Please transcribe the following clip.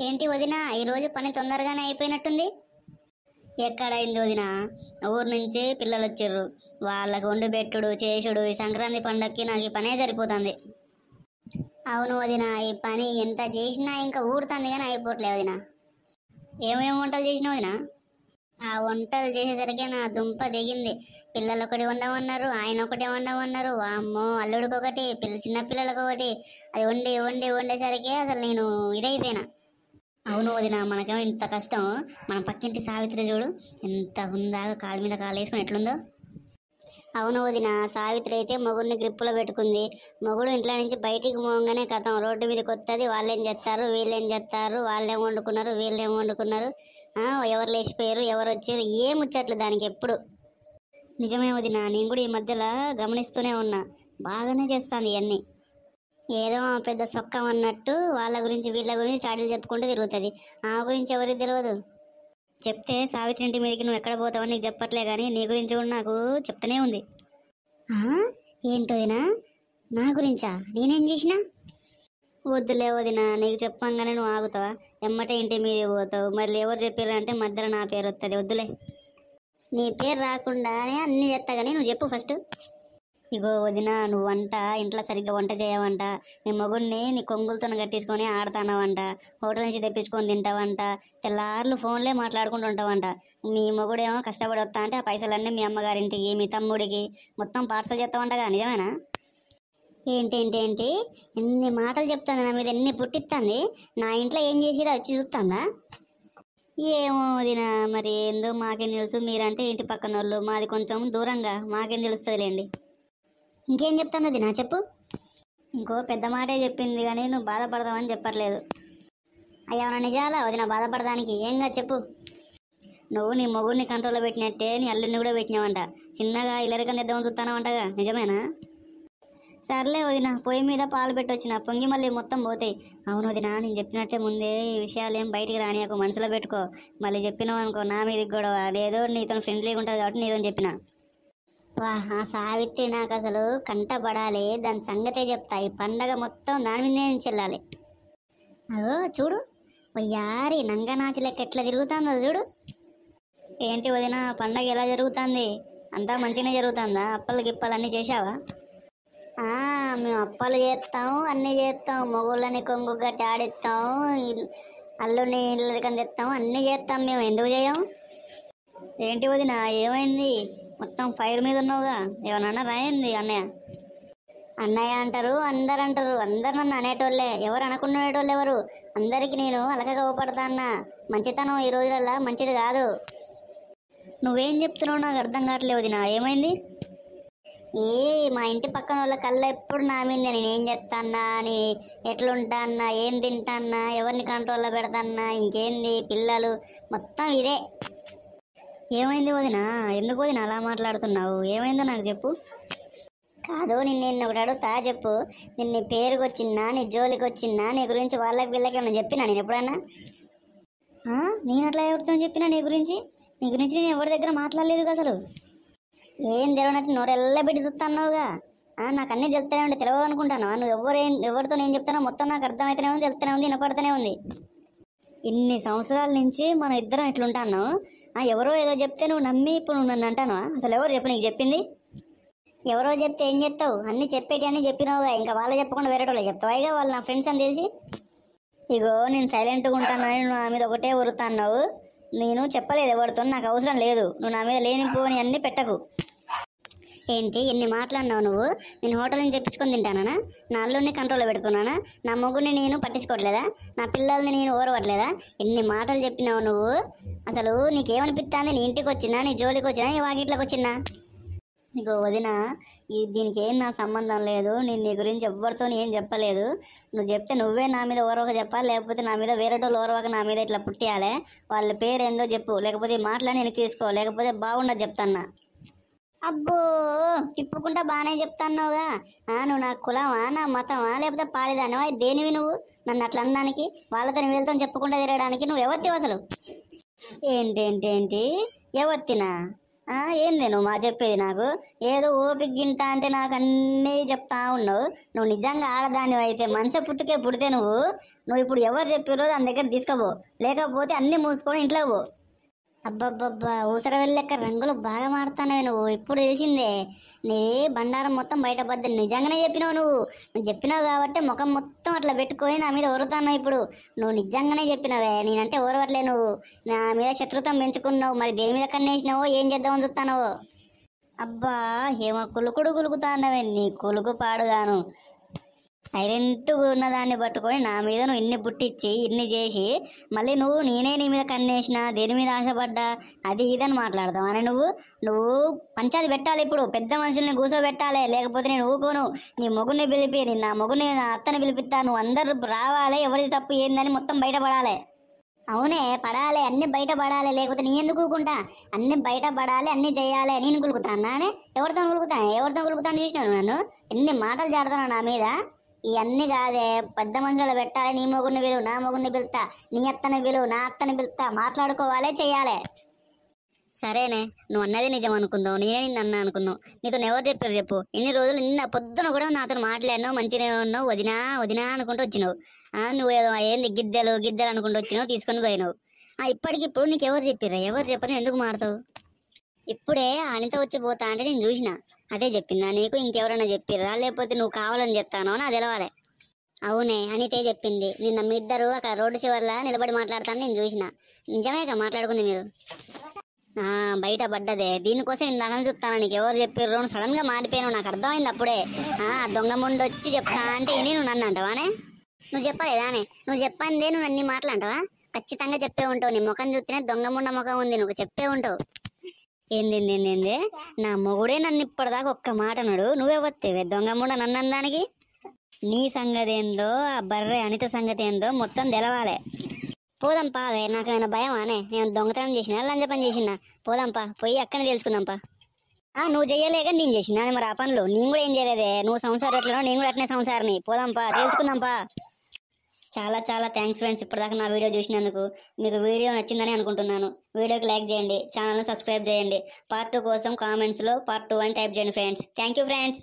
ఏంటి వదినా, ఈరోజు పని తొందరగానే అయిపోయినట్టుంది. ఎక్కడైంది వదినా? ఊరు నుంచి పిల్లలు వచ్చిర్రు. వాళ్ళకు వండి పెట్టుడు చేసుడు ఈ సంక్రాంతి పండక్కి నాకు ఈ పనే సరిపోతుంది. అవును వదినా, ఈ పని ఎంత చేసినా ఇంకా ఊడుతుంది కానీ అయిపోవట్లేదు వదినా. ఏమేమి వంటలు చేసినావు వదినా? ఆ వంటలు చేసేసరికి నా దుంప దిగింది. పిల్లలు ఒకటి వండమన్నారు, ఆయన ఒకటి వండమన్నారు. అమ్మో, అల్లుడికి ఒకటి, చిన్న పిల్లలకు ఒకటి. అది వండి వండి వండేసరికి అసలు నేను ఇదైపోయినా. అవును వదిన, మనకేమో ఇంత కష్టం. మన పక్కింటి సావిత్రి చూడు, ఎంత హుందాగా కాలు మీద కాలు వేసుకుని ఎట్లుందో. అవును వదిన, సావిత్రి అయితే మొగుడిని గ్రిప్పులో పెట్టుకుంది. మొగుడు ఇంట్లో నుంచి బయటికి పోగానే కథం రోడ్డు మీదకి వస్తుంది. వాళ్ళేం చేస్తారు, వీళ్ళేం చేస్తారు, వాళ్ళేం వండుకున్నారు, వీళ్ళేం వండుకున్నారు, ఎవరు లేచిపోయారు, ఎవరు వచ్చారు, ఏం ముచ్చట్లు దానికి ఎప్పుడు. నిజమే వదిన, నేను కూడా ఈ మధ్యలో గమనిస్తూనే ఉన్నా. బాగానే చేస్తాను ఇవన్నీ. ఏదో పెద్ద సొక్కం అన్నట్టు వాళ్ళ గురించి వీళ్ళ గురించి చాడీలు చెప్పుకుంటూ తిరుగుతుంది. ఆ గురించి ఎవరికి తెలియదు. చెప్తే సావిత్రి ఇంటి మీదకి నువ్వు ఎక్కడ పోతావని నీకు చెప్పట్లే, కానీ నీ గురించి కూడా నాకు చెప్తూనే ఉంది. ఏంటోదినా, నా గురించా? నేనేం చేసినా? వద్దులే వదినా, నీకు చెప్పంగానే నువ్వు ఆగుతావా? ఎమ్మటే ఇంటి మీద పోతావు. మళ్ళీ ఎవరు చెప్పారు అంటే మధ్యలో నా పేరు వస్తుంది. వద్దులే. నీ పేరు రాకుండానే అన్నీ చేస్తా, కానీ నువ్వు చెప్పు ఫస్ట్. ఇగో వదిన, నువ్వు వంట ఇంట్లో సరిగ్గా వంట చేయవంట. నీ మొగుడిని నీ కొంగులతో కట్టించుకొని ఆడుతానవంట. హోటల్ నుంచి తెప్పించుకొని తింటావంట. తెల్లార్లు ఫోన్లే మాట్లాడుకుంటూ ఉంటావంట. మీ మొగుడేమో కష్టపడి వస్తా అంటే ఆ పైసలన్నీ మీ అమ్మగారింటికి, మీ తమ్ముడికి మొత్తం పార్సల్ చేస్తావంటగా. నిజమేనా? ఏంటి ఎన్ని మాటలు చెప్తుంది నా మీద, ఎన్ని పుట్టిస్తుంది. నా ఇంట్లో ఏం చేసేదా వచ్చి చూస్తుందా? ఏమో వదిన, మరి ఏందో మాకేం తెలుసు. మీరంటే ఇంటి పక్కన వాళ్ళు, మాది కొంచెం దూరంగా, మాకేం తెలుస్తుందిలేండి. ఇంకేం చెప్తాను అది నా చెప్పు. ఇంకో పెద్ద మాటే చెప్పింది, కానీ నువ్వు బాధపడతావని చెప్పట్లేదు. అయ్యా నిజాలా వదిన బాధపడడానికి? ఏంగా చెప్పు. నువ్వు నీ మొగుడిని కంట్రోల్లో పెట్టినట్టే నీ అల్లుడిని కూడా పెట్టినావంట. చిన్నగా ఇల్లరికం తెద్దామని చూస్తానవంటగా. నిజమేనా? సర్లే వదిన, పొయ్యి మీద పాలు పెట్టొచ్చిన, పొంగి మళ్ళీ మొత్తం పోతాయి. అవును వదిన, నేను చెప్పినట్టే ముందే ఈ విషయాలు ఏం బయటికి రానియకు, మనసులో పెట్టుకో. మళ్ళీ చెప్పినావు అనుకో నా మీదకి గొడవ. లేదో నీతో ఫ్రెండ్లీగా ఉంటుంది కాబట్టి నీతో చెప్పిన. వా, ఆ సావిత్రి నాకు అసలు కంటపడాలి. దాని సంగతే చెప్తా. ఈ పండగ మొత్తం దాని మీదే నుంచి వెళ్ళాలి. అగో చూడు, వయ్యారి నంగనాచి లెక్క ఎట్లా తిరుగుతుందో చూడు. ఏంటి వదిన, పండగ ఎలా జరుగుతుంది? అంతా మంచిగానే జరుగుతుందా? అప్పలు గిప్పలు అన్నీ చేసావా? మేము అప్పాలు చేస్తాం, అన్నీ చేస్తాం. మొగుళ్ళని కొంగు గట్టి ఆడిస్తాం, అల్లుని ఇళ్ళకని తెస్తాం, అన్నీ చేస్తాం మేము. ఎందుకు చేయం? ఏంటి వదిన, ఏమైంది? మొత్తం ఫైర్ మీద ఉన్నావుగా. ఏమన్నా రాయింది అన్నయ్య? అన్నయ్య అంటారు, అందరు అంటారు. అందరు నన్ను అనేటోళ్ళే, ఎవరు అనుకునేటోళ్ళు ఎవరు? అందరికీ నేను అలకగా ఊపడతా అన్న. మంచితనం ఈ రోజులల్లో మంచిది కాదు. నువ్వేం చెప్తున్నావు నాకు అర్థం కావట్లేదు వదిన. ఏమైంది? మా ఇంటి పక్కన వాళ్ళ కళ్ళ ఎప్పుడు నా మీద నేనేం చేస్తాన్నా, అని ఎట్లుంటా అన్నా, ఏం తింటా అన్నా, ఎవరిని కంట్రోల్లో పెడతాన్నా, ఇంకేంది పిల్లలు మొత్తం ఇదే. ఏమైంది వదిన? ఎందుకు వదిన అలా మాట్లాడుతున్నావు? ఏమైందో నాకు చెప్పు. కాదు, నేను ఒకటి అడుగుతా చెప్పు. నేను నీ పేరుకి వచ్చిన్నా, నీ జోలికి వచ్చిన్నా, నీ గురించి వాళ్ళకి వీళ్ళకి ఏమన్నా చెప్పినా నేను ఎప్పుడన్నా? నేను అట్లా ఎవరితో చెప్పినా నీ గురించి? నీ గురించి నేను ఎవరి దగ్గర మాట్లాడలేదు అసలు. ఏం తెలియనట్టు నోరెల్లా పెట్టి చూస్తున్నావుగా. నాకు అన్నీ తెలుస్తూనే ఉండి తెలియదు అనుకుంటాను. నువ్వు ఎవరితో నేను చెప్తానో మొత్తం నాకు అర్థమవుతూనే ఉంది, తెలుస్తూనే ఉంది, వినపడుతూనే ఉంది. ఇన్ని సంవత్సరాల నుంచి మనం ఇద్దరం ఇట్లుంటాను. ఎవరో ఏదో చెప్తే నువ్వు నమ్మి ఇప్పుడు నువ్వు నన్ను అంటాను. అసలు ఎవరు చెప్పు నీకు చెప్పింది? ఎవరో చెప్తే ఏం చెప్తావు? అన్నీ చెప్పేటి అన్నీ చెప్పినావుగా. ఇంకా వాళ్ళు చెప్పకుండా వేరేటోళ్ళు చెప్తావా? ఇక వాళ్ళు నా ఫ్రెండ్స్ అని తెలిసి. ఇగో నేను సైలెంట్గా ఉంటానని నువ్వు నా మీద ఒకటే ఉరుతున్నావు. నేను చెప్పలేదు ఎవరితో, నాకు అవసరం లేదు. నువ్వు నా మీద లేనిపోని అన్నీ పెట్టకు. ఏంటి ఎన్ని మాట్లాడినావు నువ్వు? నేను హోటల్ నుంచి తెప్పించుకొని తింటానా? నా అల్లుడిని కంట్రోల్లో పెట్టుకున్నానా? నా మొగుడిని నేను పట్టించుకోవట్లేదా? నా పిల్లల్ని నేను ఓరవట్లేదా? ఎన్ని మాటలు చెప్పినావు నువ్వు? అసలు నీకేమనిపిస్తుంది? నీ ఇంటికి వచ్చినా, నీ జోలికి వచ్చినా, నీ వాకిట్లోకి వచ్చినా? నీకు వదిన, దీనికి ఏం నా సంబంధం లేదు. నేను నీ గురించి ఎవరితో ఏం చెప్పలేదు. నువ్వు చెప్తే నువ్వే నా మీద ఓరవక చెప్పాలి, లేకపోతే నా మీద వేరేటోళ్ళు ఓరవక నా మీద ఇట్లా పుట్టియాలి. వాళ్ళ పేరు ఏందో చెప్పు, లేకపోతే మాటలని నేను తీసుకో, లేకపోతే బాగుండదు చెప్తాన్నా. అబ్బో, తిప్పుకుంటా బాగానే చెప్తున్నావుగా. నువ్వు నా కులమా, నా మతమా, లేకపోతే పాడిదానవా? దేనివి నువ్వు నన్ను అట్లా అనడానికి? వాళ్ళతో వీళ్ళతో చెప్పుకుంటా తిరగడానికి నువ్వు ఎవత్తివి అసలు? ఏంటి ఎవత్తినా? ఏంది నువ్వు మా చెప్పేది నాకు ఏదో ఓపిక గింట అంటే నాకు అన్నీ చెప్తా ఉన్నావు. నువ్వు నిజంగా ఆడదానివి అయితే మనిషి పుట్టుకే పుడితే నువ్వు ఇప్పుడు ఎవరు చెప్పారో దాని దగ్గర తీసుకుపో, లేకపోతే అన్నీ మూసుకొని ఇంట్లో పో. అబ్బబ్బబ్బా, ఊసర వెళ్ళక్క రంగులు బాగా మారుతానవి నువ్వు. ఇప్పుడు తెలిసిందే నీ బండారం మొత్తం బయటపడ్డ. నిజంగానే చెప్పినావు నువ్వు చెప్పినావు కాబట్టి ముఖం మొత్తం అట్లా పెట్టుకొని నా మీద ఒరుతాన్నావు. ఇప్పుడు నువ్వు నిజంగానే చెప్పినావే, నేనంటే ఓరవట్లే. నువ్వు నా మీద శత్రుత్వం పెంచుకున్నావు. మరి దేని మీద కన్నేసినావో ఏం చేద్దామని చూస్తానో. అబ్బా ఏమో కులుకుడు కులుకుతానవే, నీ కులుకు పాడుగాను. సైలెంట్గా ఉన్నదాన్ని పట్టుకొని నా మీద నువ్వు ఇన్ని పుట్టించి ఇన్ని చేసి మళ్ళీ నేనే నీ మీద కన్నేసిన, దేని మీద ఆశపడ్డా, అది ఇదని మాట్లాడతావు అని నువ్వు పంచాయతీ పెట్టాలి. ఇప్పుడు పెద్ద మనుషుల్ని కూర్చోబెట్టాలి, లేకపోతే నేను ఊకోను. నీ మొగుడిని పిలిపి, నా మొగుడిని నా అత్తని పిలిపిస్తా. నువ్వు అందరు రావాలి, ఎవరిది తప్పు ఏందని మొత్తం బయటపడాలి. అవునే పడాలి, అన్ని బయట పడాలి, లేకపోతే నీ ఎందుకు ఊకుంటా. అన్ని బయట పడాలి, అన్ని చేయాలి. నేను కులుకుతానే, ఎవరితో కులుకుతాను చూసినాను. నన్ను ఎన్ని మాటలు జాడుతున్నావు నా మీద. ఇవన్నీ కాదే, పెద్ద మనుషులు పెట్టాలి. నీ మొగుడిని పిలువు, నా మొగుడిని పిలుతా. నీ అత్తని పిలువు, నా అత్తని పిలుతా. మాట్లాడుకోవాలి, చెయ్యాలి. సరేనే, నువ్వు అన్నది నిజం అనుకుందావు, నేనే నిన్ను అన్నా అనుకున్నావు. నీతో ఎవరు చెప్పారు చెప్పు? ఇన్ని రోజులు నిన్న పొద్దున కూడా నాతో మాట్లాడినావు, మంచిగా ఉన్నావు, వదినా వదినా అనుకుంటూ వచ్చినావు. నువ్వు ఏదో ఏంది గిద్దెలు అనుకుంటూ వచ్చినావు, తీసుకొని పోయినావు. ఇప్పటికిప్పుడు నీకు ఎవరు చెప్పిర్రా? ఎవరు చెప్పని ఎందుకు మాడతావు? ఇప్పుడే అనిత వచ్చి పోతా అంటే నేను చూసిన, అదే చెప్పిందా నీకు? ఇంకెవరైనా చెప్పిర్రా, లేకపోతే నువ్వు కావాలని చెప్తానో నా తెలవాలి. అవునే, అనితే చెప్పింది. నిన్న మీ ఇద్దరు అక్కడ రోడ్డు చివర్లా నిలబడి మాట్లాడతాను నేను చూసిన. నిజమేగా మాట్లాడుకుంది మీరు? బయట పడ్డదే, దీనికోసం ఇందాక చూస్తాను. నీకు ఎవరు చెప్పిర్రు? సడన్ గా మారిపోయాను, నాకు అర్థమైంది అప్పుడే. దొంగ ముందు వచ్చి చెప్తా అంటే నువ్వు నన్ను అంటావానే? నువ్వు చెప్పలేదానే? నువ్వు చెప్పందే నువ్వు అన్ని మాటలంటావా? ఖచ్చితంగా చెప్పే ఉంటావు. నీ ముఖం చూస్తేనే దొంగ ముండ ముఖం ఉంది, నువ్వు చెప్పే ఉంటావు. ఏంది నా మొగుడే నన్ను ఇప్పటిదాకా ఒక్క మాట అన్నాడు, నువ్వే వస్తేవే దొంగ ముండ నన్ను అనడానికి? నీ సంగతి ఏందో, ఆ బర్రె అనిత సంగతి ఏందో మొత్తం తెలవాలే. పోదాంపా, అవే నాకేమైనా భయమానే? నేను దొంగతనం చేసినా, లంజ పని చేసినా? పోదాంపా, పోయి అక్కనే తెలుసుకుందాంపా. నువ్వు చెయ్యలేక నేను చేసినా మరి ఆ పనులు. నేను కూడా ఏం చేయలేదే, నువ్వు సంసారం ఎట్లా నేను కూడా అట్నే సంసారిని. పోదాంపా, తెలుసుకుందాంపా. చాలా చాలా థ్యాంక్స్ ఫ్రెండ్స్, ఇప్పటిదాకా నా వీడియో చూసినందుకు. మీకు వీడియో నచ్చిందని అనుకుంటున్నాను. వీడియోకి లైక్ చేయండి, ఛానల్ని సబ్స్క్రైబ్ చేయండి. పార్ట్ 2 కోసం కామెంట్స్లో పార్ట్ 2 అని టైప్ చేయండి ఫ్రెండ్స్. Thank you friends.